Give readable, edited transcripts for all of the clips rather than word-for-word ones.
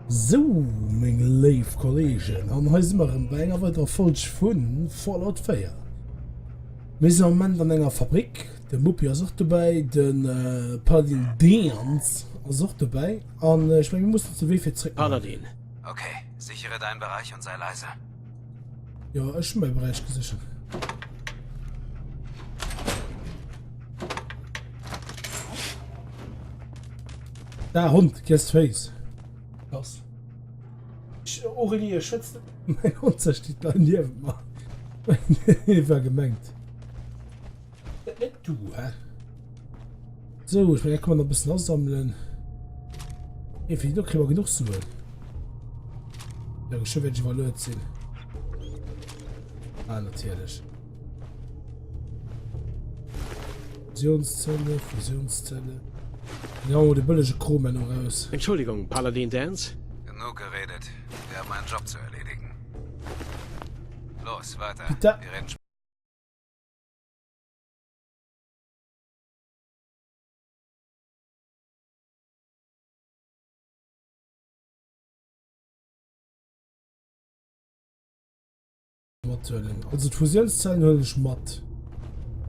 So, mein live Kollegen, an heute machen wir eine weiter falsch von Fallout 4. Wir sind am Moment an einer Fabrik, der Muppi ist auch dabei, den Paladin Dance ist auch dabei, und ich meine, wir mussten zu WF zurück. Paladin. Okay, sichere deinen Bereich und sei leise. Ja, ich bin mein Bereich gesichert. Da, Hund, guest face. Was? Aurelie schützt. Mein Hund steht da neben mir. Ich war gemengt. Nicht du, hä? So, ich meine, kann man noch ein bisschen aussammeln. Ich finde, da kriegen wir genug zu. Ja, schön, wenn ich mal Leute sehen. Ah, natürlich. Fusionszelle, Fusionszelle. Ja, die billige Chrome noch raus. Entschuldigung, Paladin Dance? Genug geredet. Wir haben einen Job zu erledigen. Los, weiter. Bitte? Wir reden Also die Fusionszellen höre ich matt.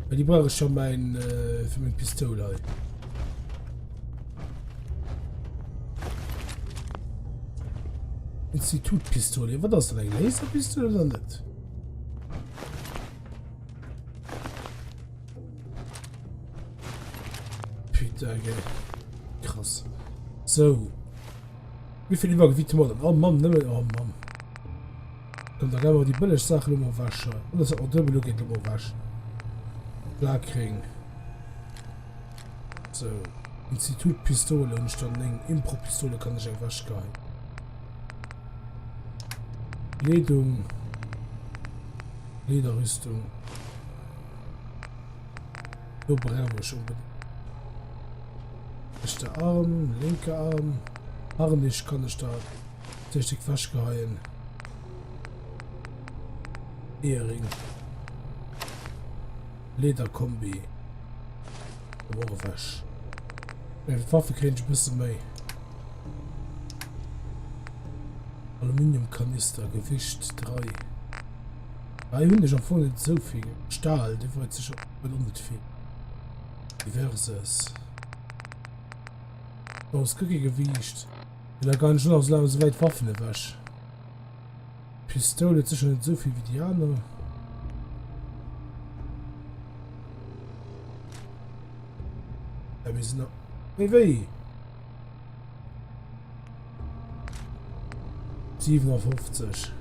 Weil die brauche ich schon mein, für meine Pistole. Institutpistole, was ist das denn? Eine Laserpistole oder nicht? Putain, krass. So. Wie viel Übergewicht machen? Oh Mann, nimm mal. Oh Mann. Kommt da gleich mal die billige Sachen immer waschen. Und das ist auch Doppel geht immer waschen. Klar kriegen. So. Institutpistole und dann eine Impro-Pistole kann ich einfach waschen. Kleidung. Lederrüstung. So brauche ich unbedingt. Rechter Arm, linker Arm. Harnisch kann ich da richtig waschgeheilen. Ehering. Lederkombi. Wasch. Meine Waffe kriege ich ein bisschen mehr. Aluminiumkanister, Gewicht 3. Bei Hunde schon vorne nicht so viel. Stahl, der wollte sich schon nicht viel. Diverses. Oh, das Cookie gewicht. Da kann ich schon aus so weit Waffen wasch. Pistole ist schon nicht so viel wie die andere. Ja, wir sind noch. Weh. 57.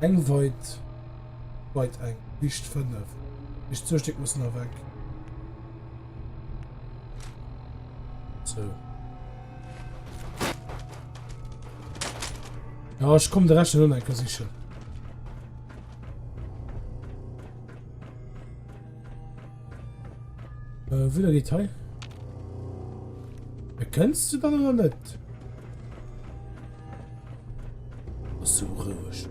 Eng weit eng. Nicht 5. Nicht so Stück muss noch weg. So. Ja, ich komme der Rest schon ein, sicher. Wieder Detail. Erkennst du dann oder nicht? So ruhig.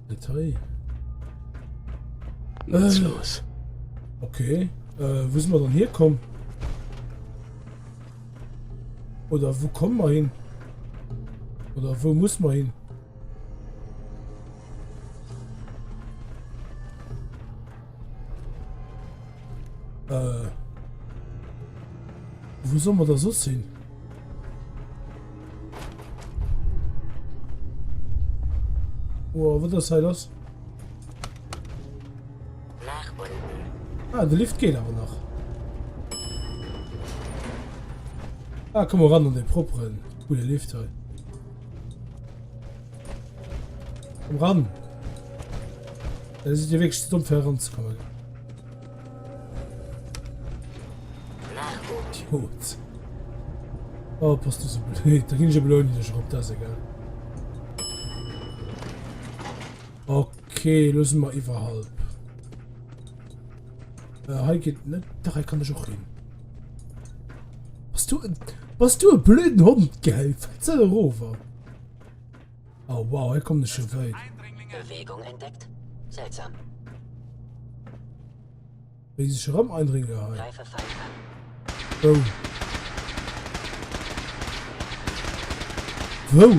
Detail. Was los? Okay. Wo sind wir dann herkommen? Oder wo kommen wir hin? Oder wo muss man hin? Wo soll man da so sehen? Oh, was das heißt? Nach unten. Ah, der Lift geht aber noch. Ah, komm mal ran an den properen. Coole Lift halt. Komm ran. Da ist der Weg stumpf heranzukommen. Gut. Oh, passt du so blöd. Da ging ich ja blöd nicht drauf, das ist egal. Okay, lösen wir überhalb. Hier geht nicht. Da kann ich auch hin. Was du einen blöden Hund gehelfen? Rover. Oh wow, hier kommt nicht schon weit. Eindringling Bewegung entdeckt? Seltsam. Wie sich Raum eindringen. Greife Feind an. Oh. Wow.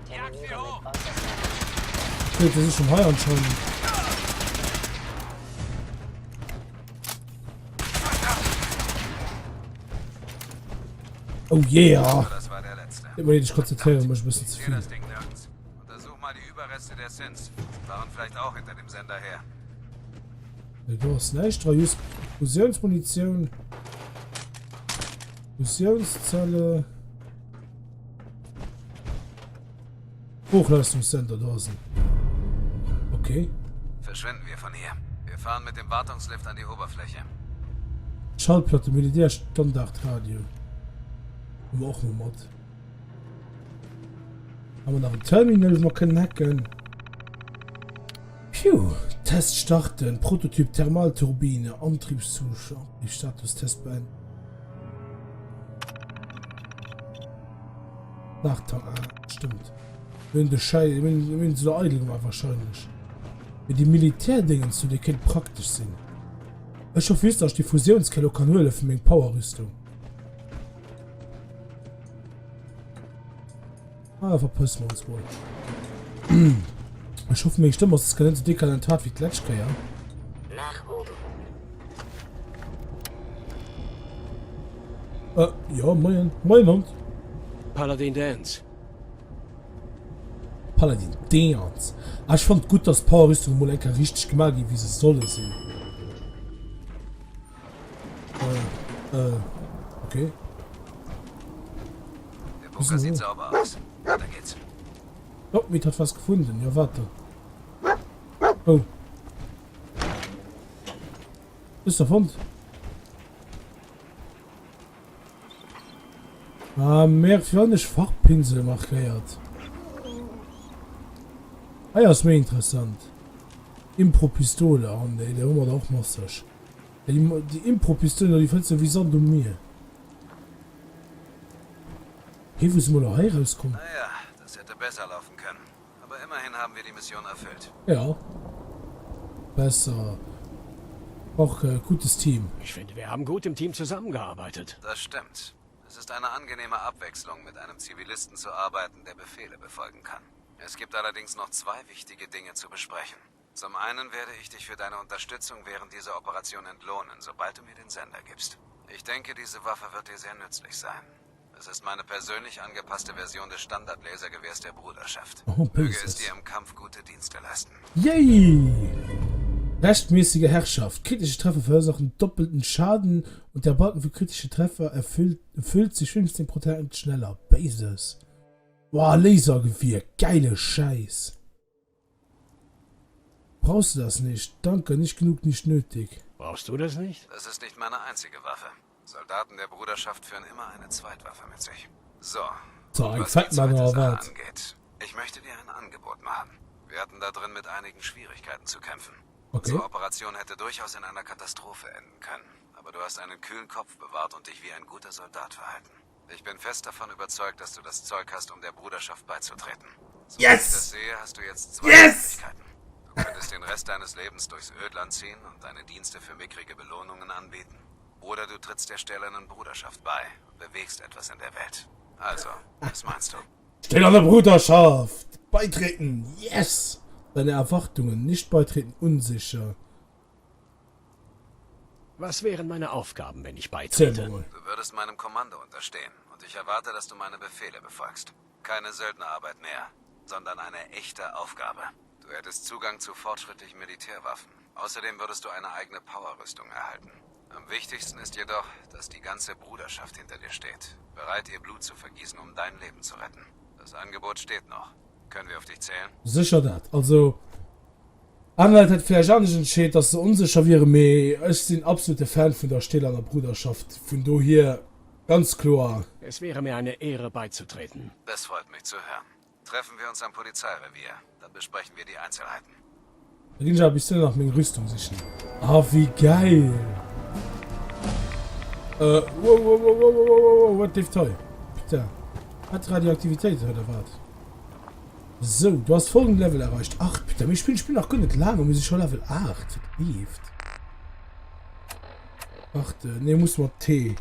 Terminiere mit äußerster Okay, das ist schon heuer anscheinend. Oh yeah. Das war der letzte. Ich muss mich konzentrieren, muss ein bisschen zu Hier viel. das Ding nirgends. Untersuch mal die Überreste der Sins. Waren vielleicht auch hinter dem Sender her. Du hast nicht, just Fusionsmunition. Fusionszelle. Hochleistungssender da sind. Okay. Verschwinden wir von hier. Wir fahren mit dem Wartungslift an die Oberfläche. Schallplatte, Militärstandardradio. Haben wir auch noch Mod. Haben wir noch ein Terminal, wir können hacken. Phew. Test starten. Prototyp Thermalturbine. Antriebszustand. Status Test beenden. Nachtag. Stimmt. Wenn der Scheiße. Wenn so eitel war wahrscheinlich. Wenn die Militärdingen zu dir kennt praktisch sind. Ich hoffe, dass die Fusionskelle kann hören für meine Powerrüstung. Ah, verpassen wir uns wohl. Ich hoffe, meine Stimme ist gar nicht so dekadentat wie Kletschke, ja? nach oben. Ja, mein Hund. Paladin Dance. Paladin Dance. Ich fand gut, dass Powerrüstung mal einfach richtig gemacht hat, wie sie soll sein. Okay. Der Bunker sieht sauber aus. Weiter geht's. Oh, mit hat was gefunden. Ja, warte. Oh. Ist der Hund? Mehr für eine Farbpinsel markiert. Ah ja, ist mir interessant. Impro-Pistole. Oh ne, der haben wir auch Massage. Die Impro-Pistole, die fällt so wie Sand um mir. Hier, wo sie mal noch rauskommen. Naja, das hätte besser laufen können. Aber immerhin haben wir die Mission erfüllt. Ja. Besser. Auch gutes Team. Ich finde, wir haben gut im Team zusammengearbeitet. Das stimmt. Es ist eine angenehme Abwechslung, mit einem Zivilisten zu arbeiten, der Befehle befolgen kann. Es gibt allerdings noch zwei wichtige Dinge zu besprechen. Zum einen werde ich dich für deine Unterstützung während dieser Operation entlohnen, sobald du mir den Sender gibst. Ich denke, diese Waffe wird dir sehr nützlich sein. Es ist meine persönlich angepasste Version des Standard-Lasergewehrs der Bruderschaft. Oh, Möge es dir im Kampf gute Dienste leisten. Yay! Rechtmäßige Herrschaft. Kritische Treffer verursachen doppelten Schaden und der Balken für kritische Treffer erfüllt sich 15% schneller. Basis. Boah, Lasergewehr. Geile Scheiß. Brauchst du das nicht? Danke, nicht genug, nicht nötig. Brauchst du das nicht? Das ist nicht meine einzige Waffe. Soldaten der Bruderschaft führen immer eine Zweitwaffe mit sich. So, Ein was die Fettmann zweite oder Sache was? angeht. Ich möchte dir ein Angebot machen. Wir hatten da drin mit einigen Schwierigkeiten zu kämpfen. Okay. Unsere Operation hätte durchaus in einer Katastrophe enden können. Aber du hast einen kühlen Kopf bewahrt und dich wie ein guter Soldat verhalten. Ich bin fest davon überzeugt, dass du das Zeug hast, um der Bruderschaft beizutreten. So wie ich das sehe, hast du jetzt zwei Möglichkeiten. Du könntest den Rest deines Lebens durchs Ödland ziehen und deine Dienste für mickrige Belohnungen anbieten. Oder du trittst der stählernen Bruderschaft bei und bewegst etwas in der Welt. Also, was meinst du? Stell an der Bruderschaft! Beitreten! Yes! Deine Erwartungen, nicht beitreten, unsicher. Was wären meine Aufgaben, wenn ich Zähl beitrete? mal. Du würdest meinem Kommando unterstehen und ich erwarte, dass du meine Befehle befolgst. Keine Söldnerarbeit mehr, sondern eine echte Aufgabe. Du hättest Zugang zu fortschrittlichen Militärwaffen. Außerdem würdest du eine eigene Powerrüstung erhalten. Am wichtigsten ist jedoch, dass die ganze Bruderschaft hinter dir steht, bereit ihr Blut zu vergießen, um dein Leben zu retten. Das Angebot steht noch. Können wir auf dich zählen? Sicher das. Also, Anwalt hat vielleicht auch nicht entschieden, dass sie unsicher wäre, aber ich bin absoluter Fan von der stählernen Bruderschaft. Von du hier ganz klar. Es wäre mir eine Ehre beizutreten. Das freut mich zu hören. Treffen wir uns am Polizeirevier. Dann besprechen wir die Einzelheiten. Da ging ja ein bisschen nach meiner Rüstung sichern. Ah, wie geil. Wow, what the toy? da. Hat Radioaktivität oder was? So, du hast folgenden Level erreicht. 8, bitte. Ich spiele noch gar nicht lange, muss ich schon Level 8. Lieft. Warte, ne, muss man T.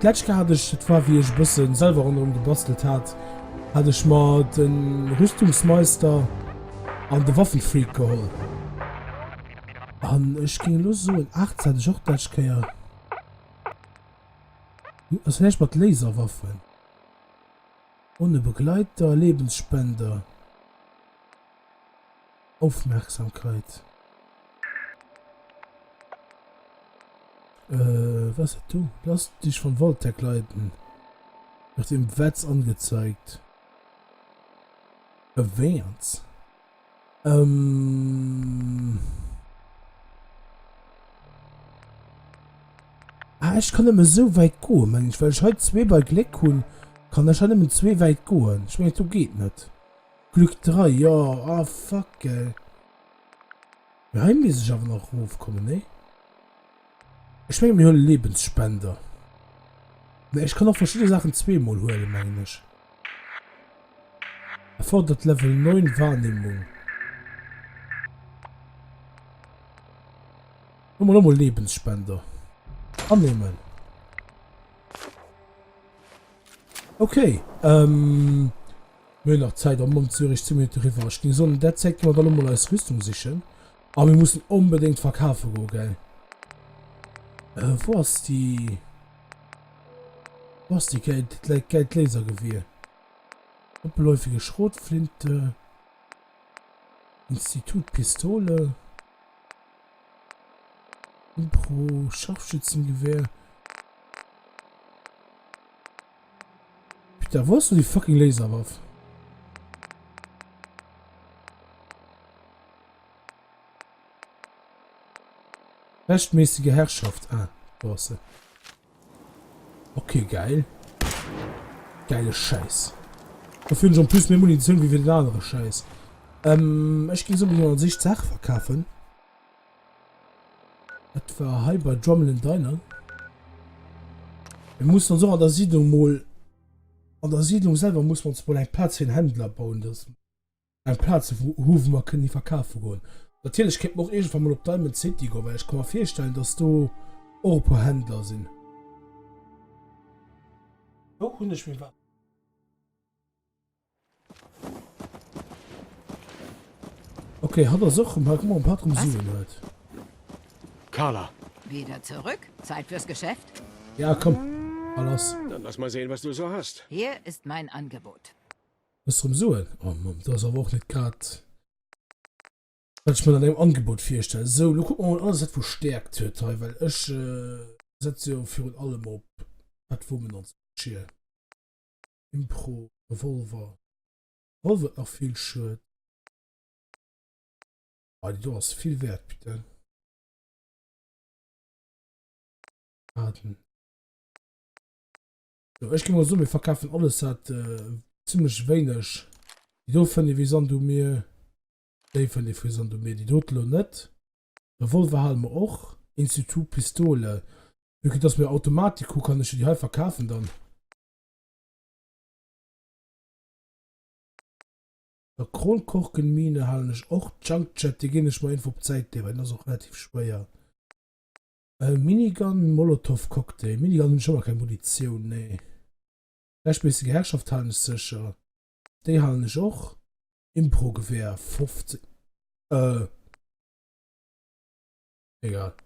Letzte hatte ich, das war wie ich ein bisschen selber rundherum gebastelt hat, hatte ich mal den Rüstungsmeister an den Waffenfreak geholt. Und ich ging los so in 8 hatte ich auch das gehört. Also vielleicht mit Laserwaffen. Ohne Begleiter, Lebensspender. Aufmerksamkeit. Was hast du? Lass dich von Voltec leiten. Wird im Wetz angezeigt. Erwähnt. Ich kann immer so weit gehen, Mensch, weil ich heute 2 bei Glück kann, kann ich schon immer 2 weit gehen. Ich meine, du geht nicht. Glück 3, ja, ah fuck, ey. Wir haben sich aber noch raufkommen, ne? Ich meine, mir Lebensspender. Ne, ich kann auch verschiedene Sachen 2-mal holen, meine ich. Erfordert Level 9 Wahrnehmung. Nochmal Lebensspender. Annehmen. Okay, wir noch Zeit, um Zürich zu mir drüber. Ich ging so, der zeigt mir dann mal als Rüstung sichern. Aber wir müssen unbedingt verkaufen gehen, gell? Wo ist die... Geldlasergewehr? Abläufige Schrotflinte. Institutpistole. Impro, Scharfschützengewehr. Peter, wo hast du die fucking Laserwaffe? Rechtmäßige Herrschaft. Ah, Bosse. Okay, geil. Geile Scheiß. Wir finden schon plus mehr Munition wie wir den anderen Scheiß. Ich ging so ein bisschen an sich Sachen verkaufen. Etwa halb bei Drummel in Diner. Wir mussten so an der Siedlung mal. An der Siedlung selber muss man wohl einen Platz für den Händler bauen. Das ein Platz, wo man können die verkaufen gehen. Natürlich kennt man auch irgendwann mal auf Diamond City gehen, weil ich kann mir vorstellen, dass du Europa-Händler sind. Oh, Hundespiel war. Okay, hat er so ein paar Rumsien halt. Carla, Wieder zurück? Zeit fürs Geschäft? Ja, komm. Alles. dann lass mal sehen, was du so hast. Hier ist mein Angebot. Was rumsuchen? Oh Mann, das ist aber auch nicht gerade. Was ich mir an dem Angebot vorstelle. So, du guck mal, alles hat verstärkt heute, weil ich setze ja für allem auf. Hat wo man uns schier. Impro, Revolver. Revolver noch viel schön. Ah, du hast viel Wert, bitte. Karten. So, ich gehe mal so, wir verkaufen alles, hat ziemlich wenig. Die dürfen die, wie sollen du mir. Die von die Frisen du mir die Dotlo net. Revolver haben wir auch. Institut Pistole. Wie das mir Automatik kann ich die halb verkaufen dann. Der Kronkorkenmine habe ich auch Junkjet, die gehen nicht mal Info Zeit, weil das auch relativ schwer. Minigun Molotov Cocktail. Minigun haben schon mal keine Munition, nee. Gleichmäßige Herrschaft haben ich sicher. Die haben ich auch. Impro-Gewehr 50. Egal.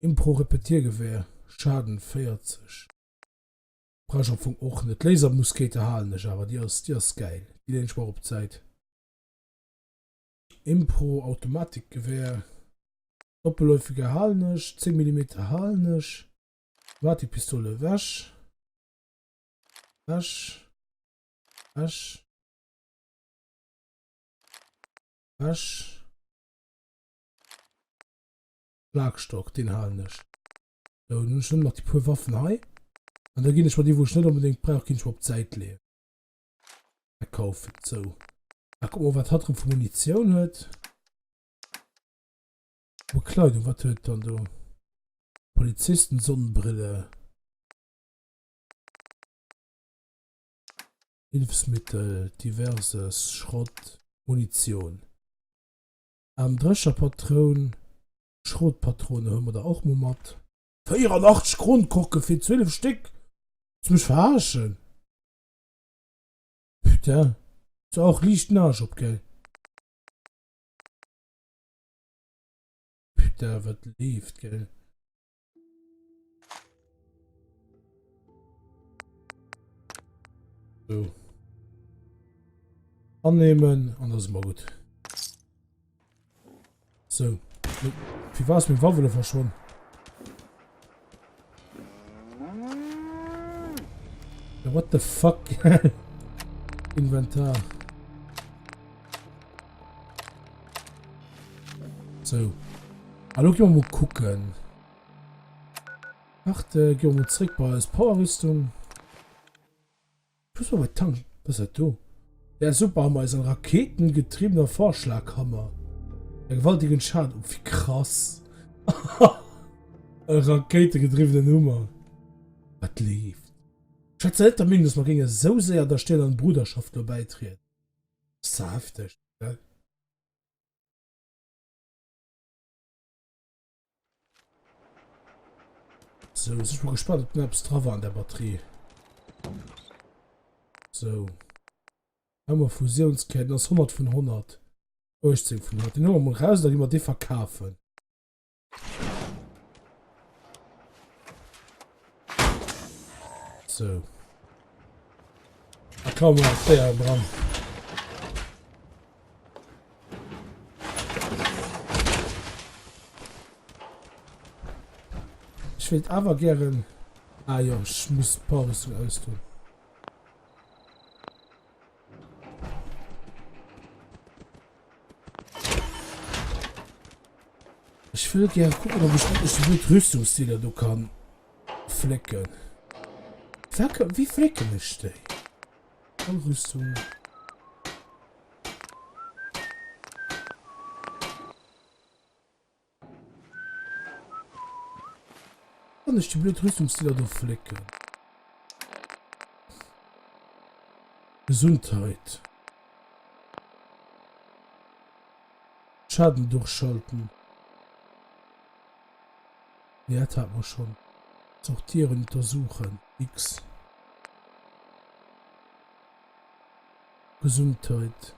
Impro-Repetiergewehr. Schaden 40. Brauchschöpfung auch nicht. Lasermuskete haben nicht, aber die ist geil. Die nehme ich mal auf Zeit. Impro-Automatikgewehr. Doppelläufige Halnisch. 10 mm Halnisch. Warte, die Pistole. Wasch. Wasch. Wasch. Wasch. Schlagstock, den haben nicht. So, nun schon noch die pure Waffen rein. Und da gehe ich mal die, wo ich nicht unbedingt brauche, kann ich überhaupt Zeit leer. Verkaufen, so. Da guck mal, was hat er für Munition hat. Bekleidung, was hat dann da? Polizisten, Sonnenbrille. Hilfsmittel, diverses Schrott, Munition. Drescherpatronen, Schrotpatronen haben wir da auch gemacht. 84 Grundkoche für 12 Stück. Das mich verarschen. Putain. Ist auch Licht nach, okay? Putain, was lebt, gell? So. Annehmen, und das ist mal gut. So. Wie war es mit Waffel verschwunden? Ja, what the fuck? Inventar. So. Hallo, gehen wir mal gucken. Achte, gehen wir mal zurück bei der Powerrüstung. Plus mal bei Tank. Was ist das du? Der Superhammer ist ein raketengetriebener Vorschlaghammer. Der gewaltigen Schaden. Oh, wie krass. Eine raketengetriebene Nummer. Was lief? Ich hatte selten damit, dass man gegen so sehr der Stelle an Bruderschaft dabei tritt. Das ist so heftig. Ja? So, jetzt ist mal gespannt, ob Knaps drauf war an der Batterie. So. Haben wir Fusionsketten, das 100 von 100. 18 von 100. Den nehmen wir mal raus, dass wir die verkaufen. So. Da kommen wir der dran. Ich will aber gerne. Ah ja, ich muss ein paar Rüstung austun. Ich will gerne gucken, ob ich mit Rüstungsstile du kann flecken. Wie flecken ich die? Rüstung. Kann ich die blöd Rüstungsstile du flecken? Gesundheit. Schaden durchschalten. Ja, das hat man schon. Sortieren, untersuchen. X. Gesundheit.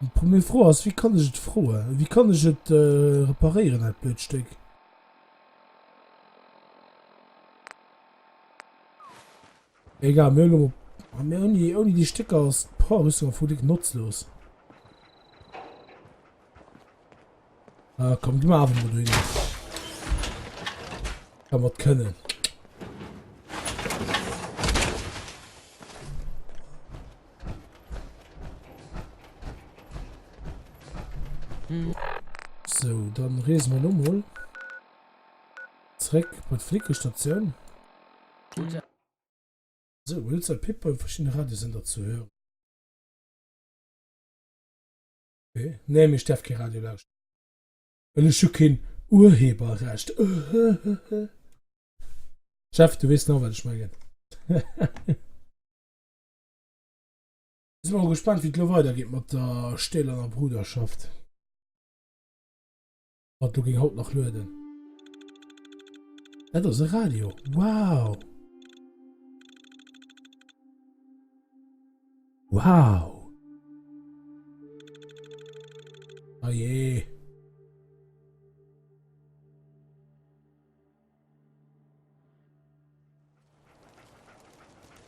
Und mir froh ist, wie kann ich es froh? Wie kann ich es reparieren, ein Blödstück? Egal, mir ohne die Stücke aus Paarrüstung völlig nutzlos. Ah, komm, gib mal ab, wo du hin. Kann man können. So, dann reisen wir nochmal. Zurück bei der Flickestation. So, willst du Pippa in verschiedene Radiosender zu hören? Okay. Nee, ich darf kein Radio lauschen. Weil ich schon kein Urheberrecht. Chef, du weißt noch, was ich meine. Ich bin mal gespannt, wie es weitergeht mit der Stählerner Bruderschaft. Was du gegen Haut noch löden. Das ist ein Radio. Wow. Wow. Oh je.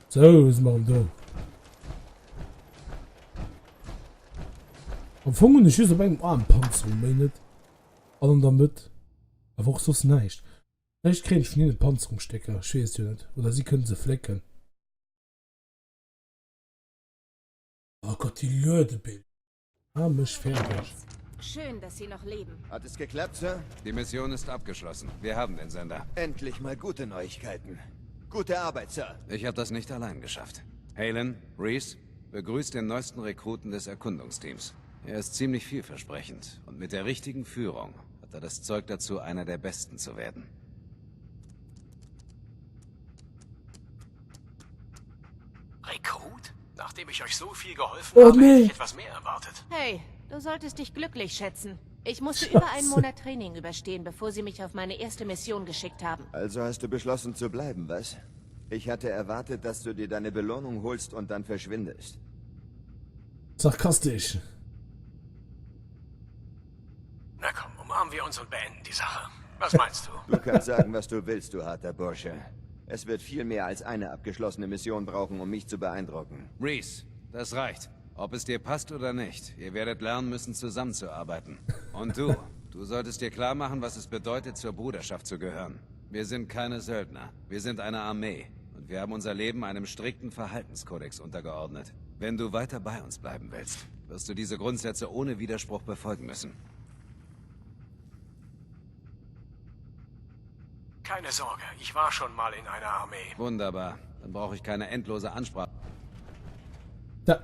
So, was machen wir da? Am Anfang ist es beim Armpanzer, meinet. Und damit. Aber auch so nicht. Vielleicht kriege ich von ihnen Panzerungsstecker. Ich weiß ja nicht. Oder sie können sie flecken. Oh Gott, die Lödebild. Ah, mich fertig. Schön, dass Sie noch leben. Hat es geklappt, Sir? Die Mission ist abgeschlossen. Wir haben den Sender. Endlich mal gute Neuigkeiten. Gute Arbeit, Sir. Ich habe das nicht allein geschafft. Halen, Reese, begrüßt den neuesten Rekruten des Erkundungsteams. Er ist ziemlich vielversprechend und mit der richtigen Führung hat er das Zeug dazu, einer der Besten zu werden. Habe ich euch so viel geholfen Oh, habe, hätte nee. ich etwas mehr erwartet. Hey, du solltest dich glücklich schätzen. Ich musste über einen Monat Training überstehen, bevor sie mich auf meine erste Mission geschickt haben. Also hast du beschlossen zu bleiben, was? Ich hatte erwartet, dass du dir deine Belohnung holst und dann verschwindest. Sarkastisch. Na komm, umarmen wir uns und beenden die Sache. Was meinst du? Du kannst sagen, was du willst, du harter Bursche. Es wird viel mehr als eine abgeschlossene Mission brauchen, um mich zu beeindrucken. Reese, das reicht. Ob es dir passt oder nicht, ihr werdet lernen müssen, zusammenzuarbeiten. Und du solltest dir klar machen, was es bedeutet, zur Bruderschaft zu gehören. Wir sind keine Söldner, wir sind eine Armee. Und wir haben unser Leben einem strikten Verhaltenskodex untergeordnet. Wenn du weiter bei uns bleiben willst, wirst du diese Grundsätze ohne Widerspruch befolgen müssen. Keine Sorge, ich war schon mal in einer Armee. Wunderbar, dann brauche ich keine endlose Ansprache. Da.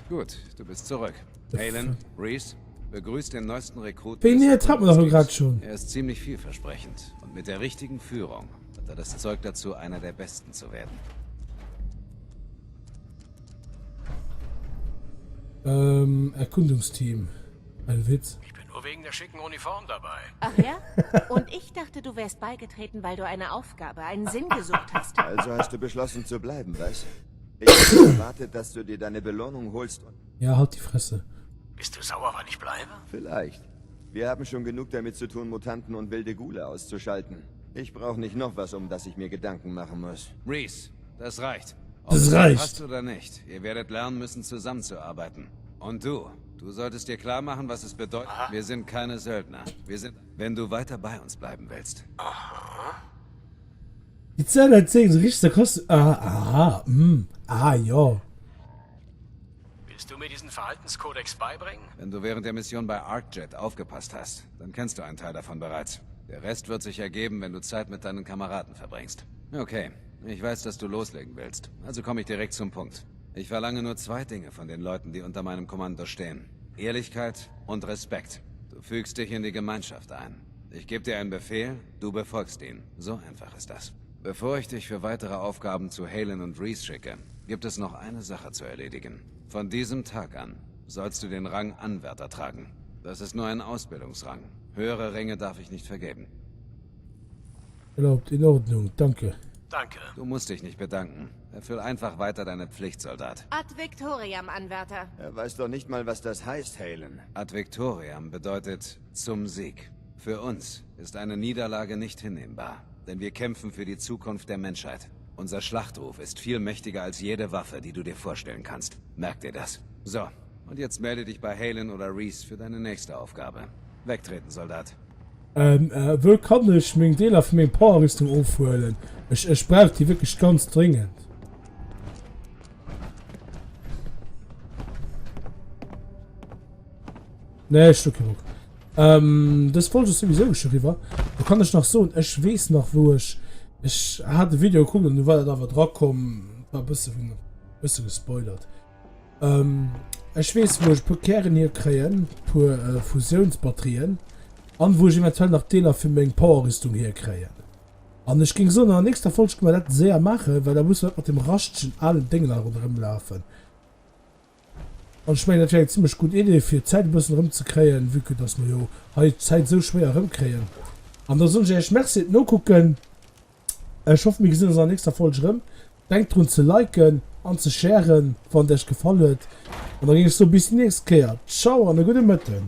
Gut, du bist zurück. Halen, Reese, begrüßt den neuesten Rekruten. Beniert hat man doch gerade schon. Er ist ziemlich vielversprechend und mit der richtigen Führung hat er das Zeug dazu, einer der Besten zu werden. Erkundungsteam. Ein Witz. Ich bin nur wegen der schicken Uniform dabei. Ach ja? Und ich dachte, du wärst beigetreten, weil du eine Aufgabe, einen Sinn gesucht hast. Also hast du beschlossen zu bleiben, was? Ich hatte erwartet, dass du dir deine Belohnung holst und... Ja, halt die Fresse. Bist du sauer, weil ich bleibe? Vielleicht. Wir haben schon genug damit zu tun, Mutanten und wilde Ghule auszuschalten. Ich brauche nicht noch was, um das ich mir Gedanken machen muss. Reese, das reicht. Ob Das es dir reicht. passt oder nicht, ihr werdet lernen müssen, zusammenzuarbeiten. Und du solltest dir klar machen, was es bedeutet. Wir sind keine Söldner. Wir sind, wenn du weiter bei uns bleiben willst. Die Zelle erzählen so richtig der Kosten. Ja. Willst du mir diesen Verhaltenskodex beibringen? Wenn du während der Mission bei ArcJet aufgepasst hast, dann kennst du einen Teil davon bereits. Der Rest wird sich ergeben, wenn du Zeit mit deinen Kameraden verbringst. Okay, ich weiß, dass du loslegen willst. Also komme ich direkt zum Punkt. Ich verlange nur 2 Dinge von den Leuten, die unter meinem Kommando stehen. Ehrlichkeit und Respekt. Du fügst dich in die Gemeinschaft ein. Ich gebe dir einen Befehl, du befolgst ihn. So einfach ist das. Bevor ich dich für weitere Aufgaben zu Halen und Reese schicke, gibt es noch eine Sache zu erledigen. Von diesem Tag an sollst du den Rang Anwärter tragen. Das ist nur ein Ausbildungsrang. Höhere Ränge darf ich nicht vergeben. Erlaubt, in Ordnung, danke. Danke. Du musst dich nicht bedanken. Erfüll einfach weiter deine Pflicht, Soldat. Ad Victoriam, Anwärter. Er weiß doch nicht mal, was das heißt, Halen. Ad Victoriam bedeutet zum Sieg. Für uns ist eine Niederlage nicht hinnehmbar, denn wir kämpfen für die Zukunft der Menschheit. Unser Schlachtruf ist viel mächtiger als jede Waffe, die du dir vorstellen kannst. Merk dir das. So, und jetzt melde dich bei Halen oder Reese für deine nächste Aufgabe. Wegtreten, Soldat. Wo kann ich mein Dealer für meine Powerrüstung aufholen? Ich brauche die wirklich ganz dringend. Nee, Stück genug. Das wollte ich sowieso schon rüber. Da kann ich noch so, ich weiß noch, wo ich hatte ein Video geguckt und du war da dran kommen, war ein bisschen gespoilert. Ich weiß, wo ich Kerren hier kriegen, für Fusionsbatterien, und wo ich eventuell noch Dealer für meine Powerrüstung hier kriegen. Und ich ging so nach der nächsten Folge mal das sehr machen, weil da muss man mit dem Rastchen alle Dinge da rumlaufen. Und ich meine, das wäre eine ziemlich gute Idee, für Zeit ein bisschen rumzukriegen, wie das man ja heute Zeit so schwer rumkriegen. Und da soll ich merci noch gucken. Ich hoffe, wir sehen uns in der nächsten Folge rum. Denkt dran zu liken und zu sharen, wenn euch gefallen hat. Und dann ging es so bis nächstes Mal. Ciao, und eine gute Mitte.